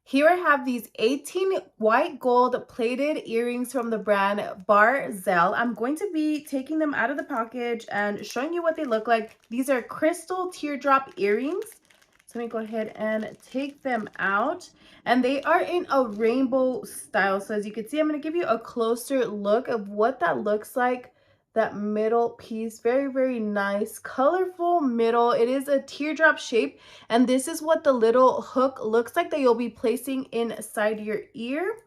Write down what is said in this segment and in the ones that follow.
Here I have these 18 white gold plated earrings from the brand Barzel. I'm going to be taking them out of the package and showing you what they look like. These are crystal teardrop earrings. So let me go ahead and take them out. And they are in a rainbow style. So as you can see, I'm going to give you a closer look of what that looks like. That middle piece, very, very nice, colorful middle. It is a teardrop shape. And this is what the little hook looks like that you'll be placing inside your ear.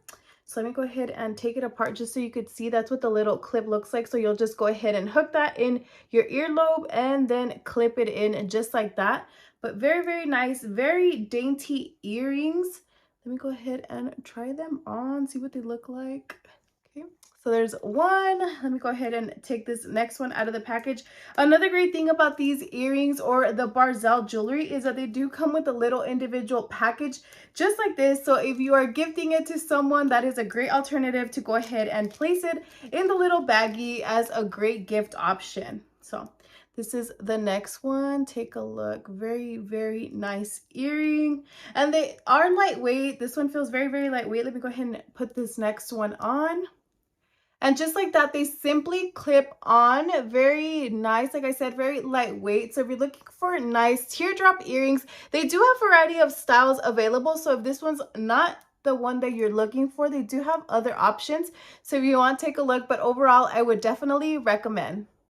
So let me go ahead and take it apart just so you could see. That's what the little clip looks like. So you'll just go ahead and hook that in your earlobe and then clip it in just like that. But very, very nice, very dainty earrings. Let me go ahead and try them on, see what they look like. Okay, so there's one. Let me go ahead and take this next one out of the package. Another great thing about these earrings or the Barzel jewelry is that they do come with a little individual package just like this. So if you are gifting it to someone, that is a great alternative to go ahead and place it in the little baggie as a great gift option. So this is the next one. Take a look. Very, very nice earring. And they are lightweight. This one feels very, very lightweight. Let me go ahead and put this next one on. And just like that, they simply clip on. Very nice. Like I said, very lightweight. So if you're looking for nice teardrop earrings, they do have a variety of styles available. So if this one's not the one that you're looking for, they do have other options. So if you want to take a look, but overall, I would definitely recommend.